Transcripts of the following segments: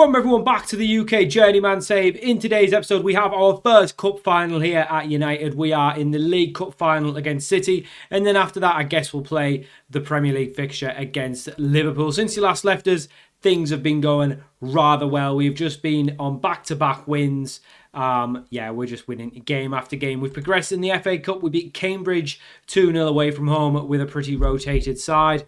Welcome everyone back to the UK Journeyman save. In today's episode we have our first cup final here at United. We are in the League Cup final against City, and then after that I guess we'll play the Premier League fixture against Liverpool. Since you last left us, things have been going rather well. We've just been on back-to-back wins. We're just winning game after game. We've progressed in the FA Cup. We beat Cambridge 2-0 away from home with a pretty rotated side.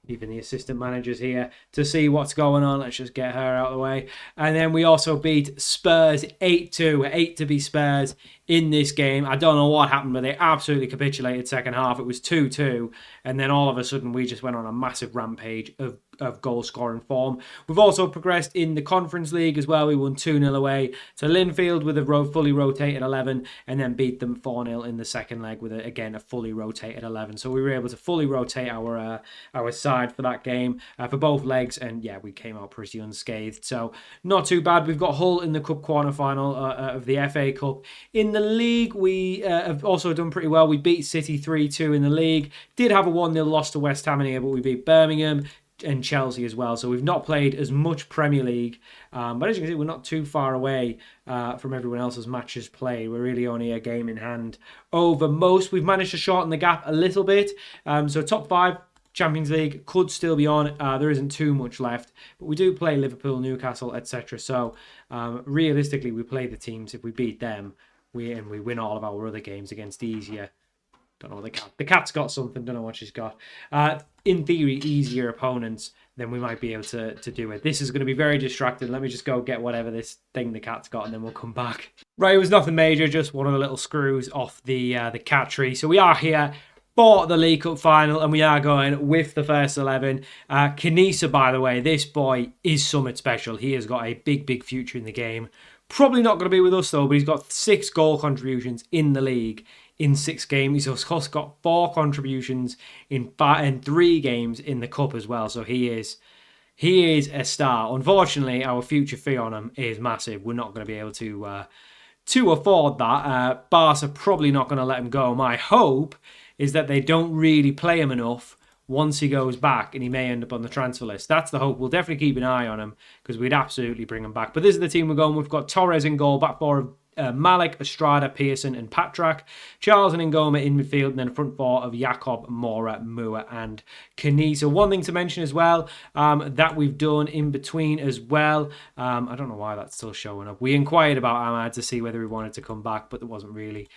Even the assistant manager's here to see what's going on. Let's just get her out of the way. And then we also beat Spurs 8-2. 8 to be Spurs in this game. I don't know what happened, but they absolutely capitulated second half. It was 2-2. And then all of a sudden, we just went on a massive rampage of goal-scoring form. We've also progressed in the Conference League as well. We won 2-0 away to Linfield with a fully rotated 11 and then beat them 4-0 in the second leg with, a fully rotated 11. So we were able to fully rotate our side for that game, for both legs, and yeah, we came out pretty unscathed. So not too bad. We've got Hull in the Cup quarter-final of the FA Cup. In the league, we have also done pretty well. We beat City 3-2 in the league. Did have a 1-0 loss to West Ham in here, but we beat Birmingham and Chelsea as well. So we've not played as much Premier League, but as you can see, we're not too far away from everyone else's matches played. We're really only a game in hand over most. We've managed to shorten the gap a little bit. So top 5 Champions League could still be on. There isn't too much left, but we do play Liverpool, Newcastle, etc. So realistically, we play the teams. If we beat them, we win all of our other games against easier. Don't know, the cat's got something, don't know what she's got. In theory, easier opponents, then we might be able to do it. This is going to be very distracting. Let me just go get whatever this thing the cat's got, and then we'll come back. Right, it was nothing major, just one of the little screws off the cat tree. So we are here for the League Cup final, and we are going with the first 11. Kanisa, by the way, this boy is something special. He has got a big future in the game. Probably not going to be with us, though, but he's got 6 goal contributions in the league in 6 games. He's also got 4 contributions in 3 games in the Cup as well. So he is a star. Unfortunately, our future fee on him is massive. We're not going to be able to afford that. Barca are probably not going to let him go. My hope is that they don't really play him enough once he goes back, and he may end up on the transfer list. That's the hope. We'll definitely keep an eye on him because we'd absolutely bring him back. But this is the team we're going with. We've got Torres in goal, back 4 of Malik, Estrada, Pearson and Patrak, Charles and Ngoma in midfield, and then a front 4 of Jakob, Mora, Mua and Kanisa. One thing to mention as well, that we've done in between as well, I don't know why that's still showing up. We inquired about Ahmad to see whether he wanted to come back, but there wasn't really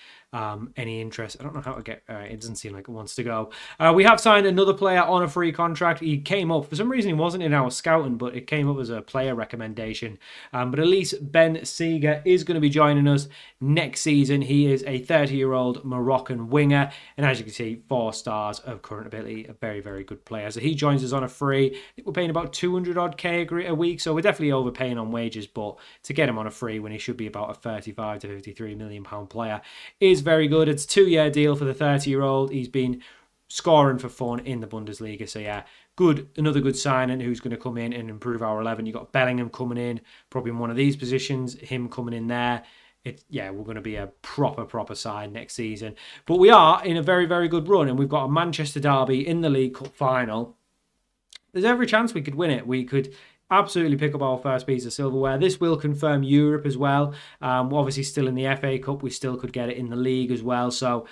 any interest. I don't know how to get it doesn't seem like it wants to go. We have signed another player on a free contract. He came up for some reason. He wasn't in our scouting, but it came up as a player recommendation. But at least Ben Seeger is going to be joining us next season. He is a 30-year-old Moroccan winger, and as you can see, 4 stars of current ability. A very good player. So he joins us on a free. I think we're paying about 200 odd K a week, so we're definitely overpaying on wages. But to get him on a free when he should be about a 35 to 53 million pound player is very good. It's a 2-year deal for the 30-year-old. He's been scoring for fun in the Bundesliga. So yeah, another good signing who's going to come in and improve our 11. You've got Bellingham coming in, probably in one of these positions, him coming in there. We're going to be a proper side next season. But we are in a very good run, and we've got a Manchester derby in the League Cup final. There's every chance we could win it. We could absolutely pick up our first piece of silverware. This will confirm Europe as well. We're obviously still in the FA Cup. We still could get it in the league as well. So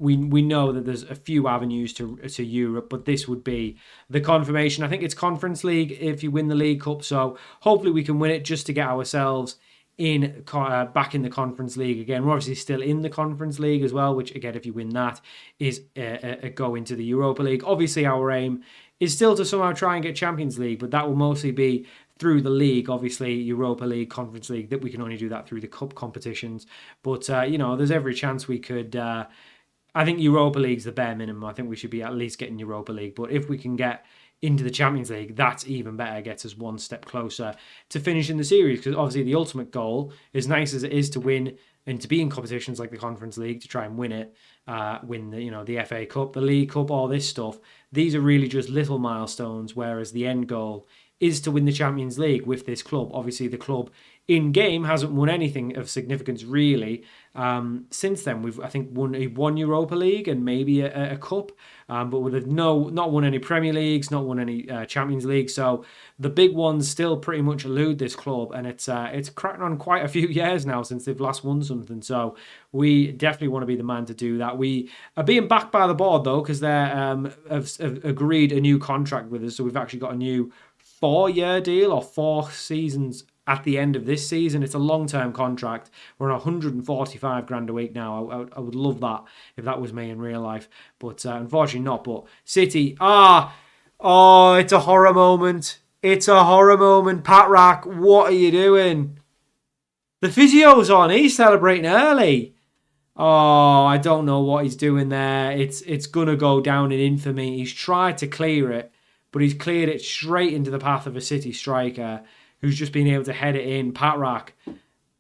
we know that there's a few avenues to Europe, but this would be the confirmation. I think it's Conference League if you win the League Cup. So hopefully we can win it just to get ourselves back in the Conference League again. We're obviously still in the Conference League as well, which again, if you win that, is a go into the Europa League. Obviously, our aim is still to somehow try and get Champions League, but that will mostly be through the league. Obviously, Europa League, Conference League, that we can only do that through the cup competitions. But, there's every chance we could... I think Europa League's the bare minimum. I think we should be at least getting Europa League. But if we can get into the Champions League, that's even better. Gets us one step closer to finishing the series. Because obviously the ultimate goal, as nice as it is to win and to be in competitions like the Conference League, to try and win it, win the FA Cup, the League Cup, all this stuff. These are really just little milestones, whereas the end goal is to win the Champions League with this club. Obviously, the club in-game hasn't won anything of significance, really. Since then, we've, I think, won Europa League and maybe a cup, but we've not won any Premier Leagues, not won any Champions League. So the big ones still pretty much elude this club, and it's cracking on quite a few years now since they've last won something. So we definitely want to be the man to do that. We are being backed by the board though, because they have agreed a new contract with us. So we've actually got a new 4-year deal, or 4 seasons at the end of this season. It's a long-term contract. We're on 145 grand a week now. I would love that if that was me in real life, but unfortunately not. But City, it's a horror moment. It's a horror moment. Pat Rack, what are you doing? The physio's on. He's celebrating early. Oh, I don't know what he's doing there. It's going to go down in infamy. He's tried to clear it, but he's cleared it straight into the path of a City striker who's just been able to head it in. Pat Rack,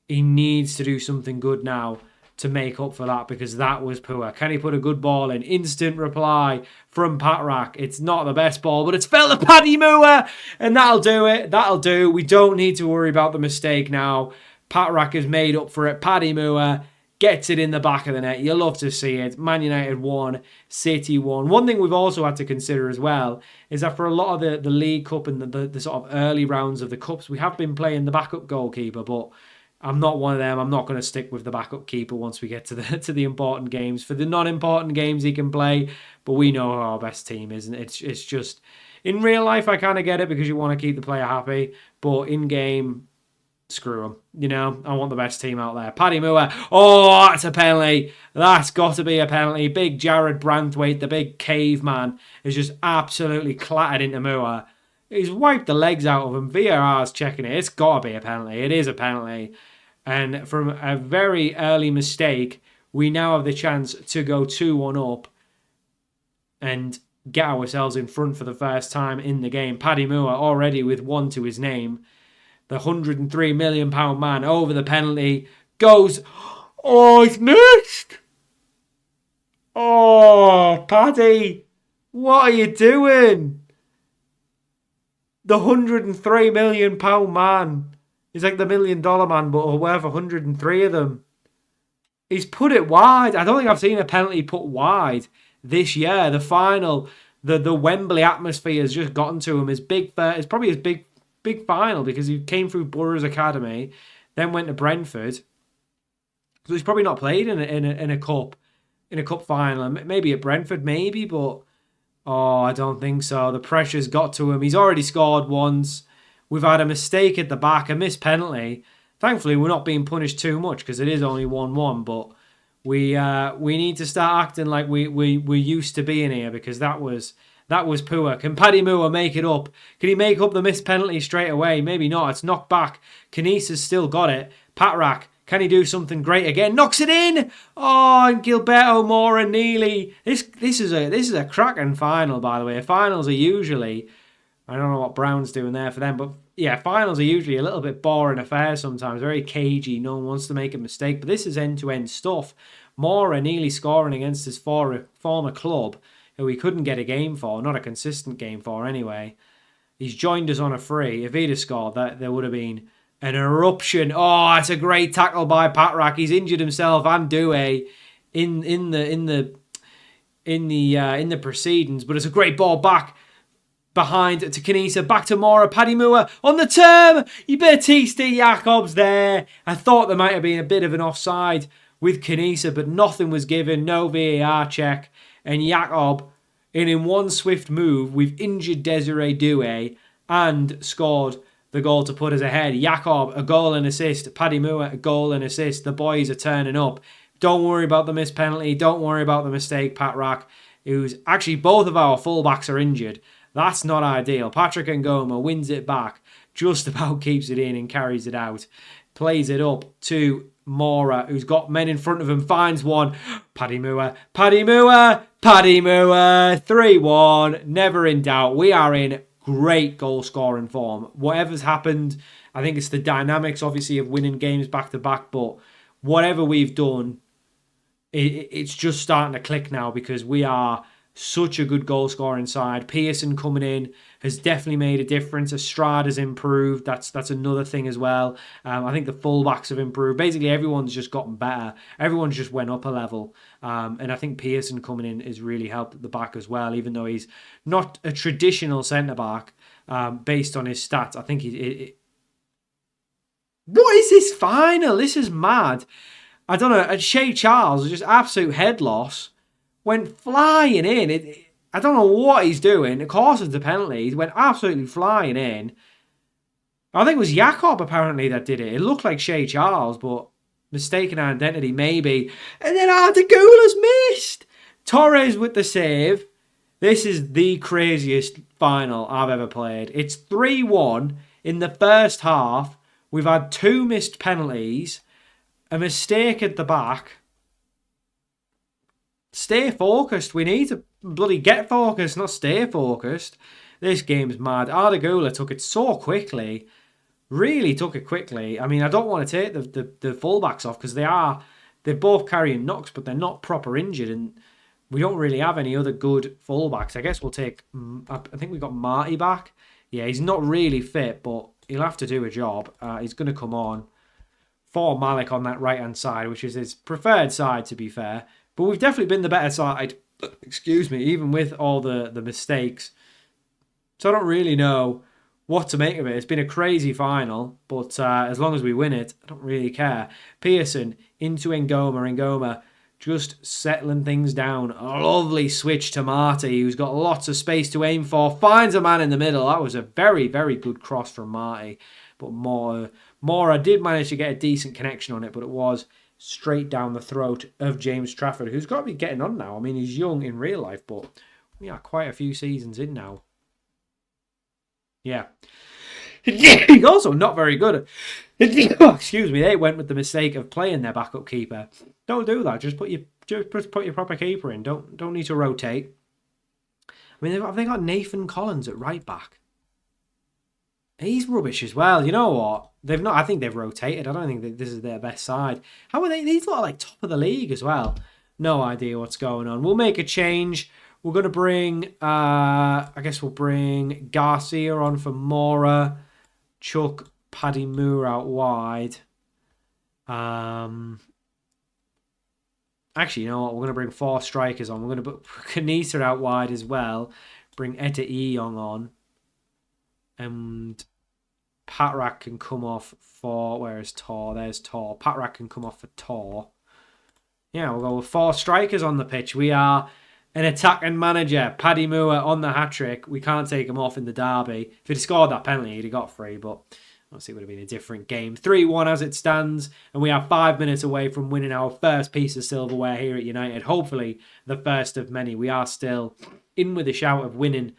he needs to do something good now to make up for that, because that was poor. Can he put a good ball in? Instant reply from Pat Rack. It's not the best ball, but it's fell to Paddy Moore, and that'll do it. That'll do. We don't need to worry about the mistake now. Pat Rack has made up for it. Paddy Moore gets it in the back of the net. You'll love to see it. Man United won, City won. One thing we've also had to consider as well is that for a lot of the League Cup and the sort of early rounds of the Cups, we have been playing the backup goalkeeper, but I'm not one of them. I'm not going to stick with the backup keeper once we get to the important games. For the non-important games, he can play, but we know who our best team is, and it's just... In real life, I kind of get it because you want to keep the player happy, but in-game... Screw him. You know, I want the best team out there. Paddy Moore. Oh, that's a penalty. That's got to be a penalty. Big Jared Brandthwaite, the big caveman, is just absolutely clattered into Moore. He's wiped the legs out of him. VAR's checking it. It's got to be a penalty. It is a penalty. And from a very early mistake, we now have the chance to go 2-1 up and get ourselves in front for the first time in the game. Paddy Moore already with 1 to his name. The £103 million man over the penalty goes. Oh, he's missed. Oh, Paddy, what are you doing? The £103 million man. He's like the $1 million man, but worth 103 of them. He's put it wide. I don't think I've seen a penalty put wide this year. The final, the Wembley atmosphere has just gotten to him. It's probably his big final, because he came through Borough's academy, then went to Brentford. So he's probably not played in a cup final. Maybe at Brentford, maybe, but I don't think so. The pressure's got to him. He's already scored once. We've had a mistake at the back, a missed penalty. Thankfully, we're not being punished too much because it is only 1-1. But we need to start acting like we used to be in here, because that was poor. Can Paddy Moore make it up? Can he make up the missed penalty straight away? Maybe not. It's knocked back. Canisa's still got it. Pat Rack, can he do something great again? Knocks it in! Oh, and Gilberto Mora Neely. This is a cracking final, by the way. Finals are usually... I don't know what Brown's doing there for them, but yeah, finals are usually a little bit boring affairs sometimes. Very cagey. No one wants to make a mistake, but this is end-to-end stuff. Mora Neely scoring against his former club, who he couldn't get a game for, not a consistent game for anyway. He's joined us on a free. If he'd have scored, there would have been an eruption. Oh, it's a great tackle by Pat Rack. He's injured himself and Doué in the proceedings, but it's a great ball back behind to Canisa, back to Mora, Paddy Moore on the turn. Batista Jakobs there. I thought there might have been a bit of an offside with Canisa, but nothing was given. No VAR check. And Jakob, in one swift move, we've injured Desiree Doué and scored the goal to put us ahead. Jakob, a goal and assist. Paddy Moore, a goal and assist. The boys are turning up. Don't worry about the missed penalty. Don't worry about the mistake, Pat Rack, who's actually both of our fullbacks are injured. That's not ideal. Patrick Ngoma wins it back, just about keeps it in and carries it out. Plays it up to Mora, who's got men in front of him, finds one. Paddy Moore, 3-1, never in doubt. We are in great goal-scoring form. Whatever's happened, I think it's the dynamics, obviously, of winning games back-to-back, but whatever we've done, it's just starting to click now, because we are such a good goal scoring side. Pearson coming in has definitely made a difference. Estrada's improved. That's another thing as well. I think the fullbacks have improved. Basically, everyone's just gotten better. Everyone's just went up a level. And I think Pearson coming in has really helped at the back as well, even though he's not a traditional centre-back based on his stats. I think what is this final? This is mad. I don't know. And Shea Charles, just absolute head loss, went flying in. I don't know what he's doing. Of course, it's a penalty. He went absolutely flying in. I think it was Jakob apparently that did it. It looked like Shea Charles, but mistaken identity maybe. And then Ardagula's missed. Torres with the save. This is the craziest final I've ever played. It's 3-1 in the first half. We've had 2 missed penalties. A mistake at the back. Stay focused. We need to bloody get focused, not stay focused. This game's mad. Ardagula took it so quickly. Really took it quickly. I mean, I don't want to take the fullbacks off because they're both carrying knocks, but they're not proper injured, and we don't really have any other good fullbacks. I guess we'll take, I think we got Marty back. Yeah, he's not really fit, but he'll have to do a job. He's going to come on for Malik on that right-hand side, which is his preferred side, to be fair. But we've definitely been the better side, excuse me, even with all the mistakes. So I don't really know what to make of it. It's been a crazy final, but as long as we win it, I don't really care. Pearson into Ngoma. Ngoma just settling things down. A lovely switch to Marty, who's got lots of space to aim for. Finds a man in the middle. That was a very, very good cross from Marty. But Mora did manage to get a decent connection on it, but it was straight down the throat of James Trafford, who's got to be getting on now. I mean, he's young in real life, but we are quite a few seasons in now. Yeah. He's also not very good. Excuse me, they went with the mistake of playing their backup keeper. Don't do that. Just put your proper keeper in. Don't need to rotate. I mean, have they got Nathan Collins at right back? He's rubbish as well. You know what? They've not. I think they've rotated. I don't think that this is their best side. How are they? These look like top of the league as well. No idea what's going on. We'll make a change. We're going to bring, I guess we'll bring Garcia on for Mora. Chuck Paddy Moore out wide. Actually, you know what? We're going to bring 4 strikers on. We're going to put Kanisa out wide as well. Bring Etta Eong on. And Patrak can come off for... Where is Tor? There's Tor. Patrak can come off for Tor. Yeah, we'll go with 4 strikers on the pitch. We are an attacking manager. Paddy Moore on the hat-trick. We can't take him off in the derby. If he'd scored that penalty, he'd have got 3, but obviously it would have been a different game. 3-1 as it stands, and we are 5 minutes away from winning our first piece of silverware here at United. Hopefully the first of many. We are still in with a shout of winning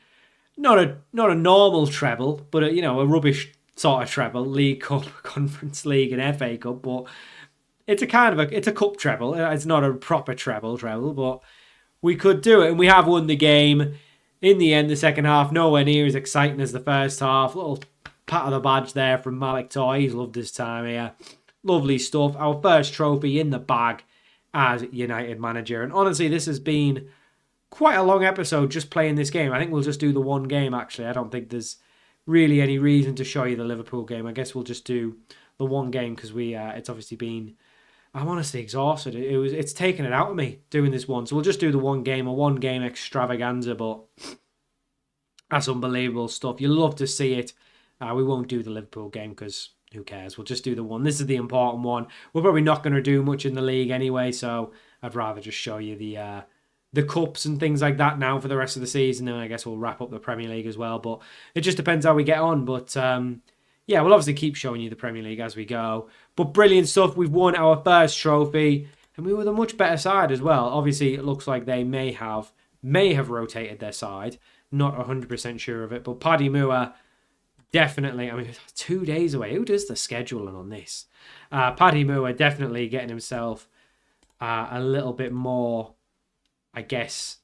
not a normal treble, but a rubbish sort of treble, League Cup, Conference League and FA Cup, but it's a cup treble. It's not a proper treble, but we could do it, and we have won the game. In the end, the second half, nowhere near as exciting as the first half. Little pat of the badge there from Malik Toy. He's loved his time here. Lovely stuff. Our first trophy in the bag as United manager. And honestly, this has been quite a long episode just playing this game. I think we'll just do the one game, actually. I don't think there's really any reason to show you the Liverpool game. I guess we'll just do the one game because it's obviously been... I'm honestly exhausted. It's taken it out of me doing this one. So we'll just do the one game, a one-game extravaganza, but that's unbelievable stuff. You love to see it. We won't do the Liverpool game because who cares? We'll just do the one. This is the important one. We're probably not going to do much in the league anyway, so I'd rather just show you the cups and things like that now for the rest of the season. And I guess we'll wrap up the Premier League as well. But it just depends how we get on. But yeah, we'll obviously keep showing you the Premier League as we go. But brilliant stuff. We've won our first trophy, and we were the much better side as well. Obviously, it looks like they may have rotated their side. Not 100% sure of it. But Paddy Moore, definitely. I mean, 2 days away. Who does the scheduling on this? Paddy Moore definitely getting himself a little bit more, I guess.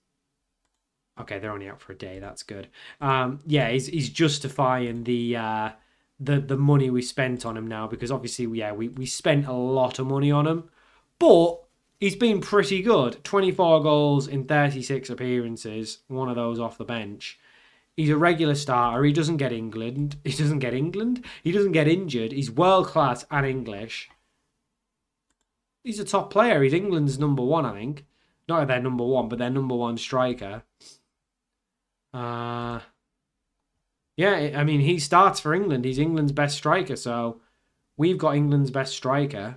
Okay, they're only out for a day. That's good. Yeah, he's justifying the money we spent on him now, because obviously, yeah, we spent a lot of money on him, but he's been pretty good. 24 goals in 36 appearances, one of those off the bench. He's a regular starter. He doesn't get England. He doesn't get England. He doesn't get injured. He's world class and English. He's a top player. He's England's number one, I think. Not their number one, but their number one striker. Yeah, I mean, he starts for England. He's England's best striker, so we've got England's best striker.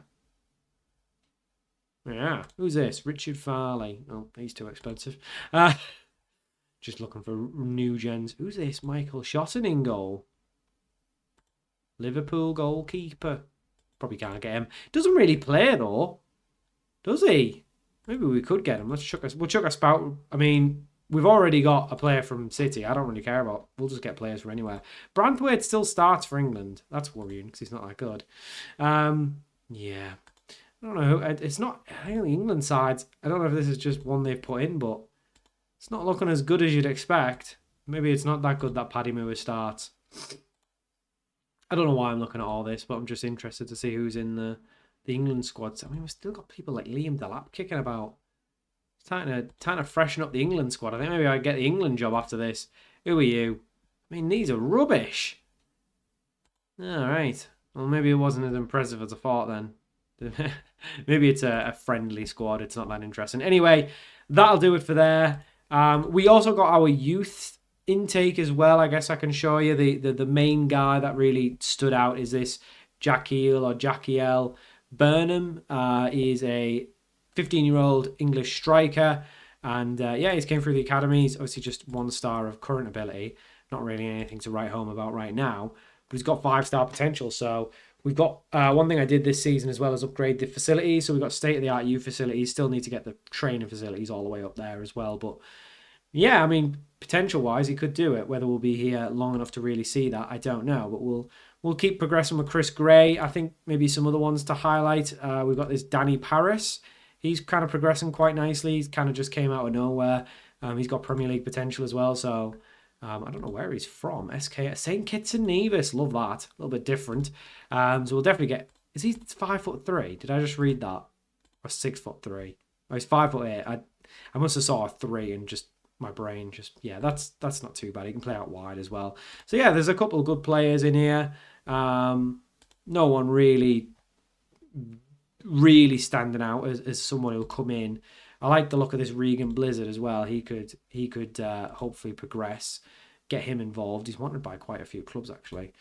Yeah, who's this? Richard Farley. Oh, he's too expensive. Just looking for new gens. Who's this? Michael Shotton in goal. Liverpool goalkeeper. Probably can't get him. Doesn't really play though, does he? Maybe we could get him. We'll chuck a spout. I mean, we've already got a player from City. I don't really care about. We'll just get players from anywhere. Branthwaite still starts for England. That's worrying because he's not that good. Yeah. I don't know. It's not. I think the England sides. I don't know if this is just one they've put in, but it's not looking as good as you'd expect. Maybe it's not that good that Paddy Moore starts. I don't know why I'm looking at all this, but I'm just interested to see who's in the England squads. I mean, we've still got people like Liam Delap kicking about. It's time to freshen up the England squad. I think maybe I'd get the England job after this. Who are you? I mean, these are rubbish. All right. Well, maybe it wasn't as impressive as I thought then. Maybe it's a friendly squad. It's not that interesting. Anyway, that'll do it for there. We also got our youth intake as well. I guess I can show you the main guy that really stood out is this Jackiel Burnham. Is a 15-year-old English striker, and yeah, he's came through the academy. He's obviously just 1 star of current ability. Not really anything to write home about right now, but he's got 5-star potential. So we've got one thing I did this season as well as upgrade the facilities. So we've got state-of-the-art youth facilities. Still need to get the training facilities all the way up there as well. But yeah, I mean, potential-wise, he could do it. Whether we'll be here long enough to really see that, I don't know. But we'll keep progressing with Chris Gray. I think maybe some other ones to highlight. We've got this Danny Paris. He's kind of progressing quite nicely. He's kind of just came out of nowhere. He's got Premier League potential as well. So I don't know where he's from. St. Kitts and Nevis. Love that. A little bit different. So we'll definitely get... Is he 5'3"? Did I just read that? Or 6'3"? Oh, he's 5'8". I must have saw a 3 and just my brain just... Yeah, that's not too bad. He can play out wide as well. So yeah, there's a couple of good players in here. No one really standing out as someone who'll come in. I like the look of this Regan Blizzard as well. He could hopefully progress, get him involved. He's wanted by quite a few clubs actually.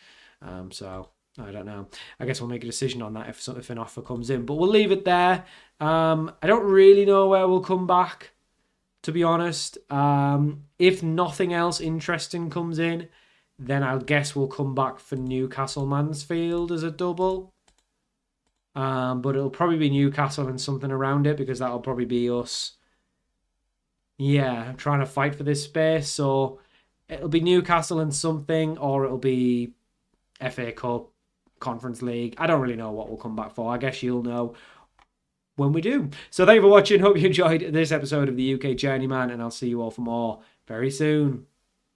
So I don't know. I guess we'll make a decision on that if an offer comes in. But we'll leave it there. I don't really know where we'll come back, to be honest. If nothing else interesting comes in, then I guess we'll come back for Newcastle Mansfield as a double. But it'll probably be Newcastle and something around it because that'll probably be us. Yeah, trying to fight for this space. So it'll be Newcastle and something, or it'll be FA Cup, Conference League. I don't really know what we'll come back for. I guess you'll know when we do. So thank you for watching. Hope you enjoyed this episode of the UK Journeyman, and I'll see you all for more very soon.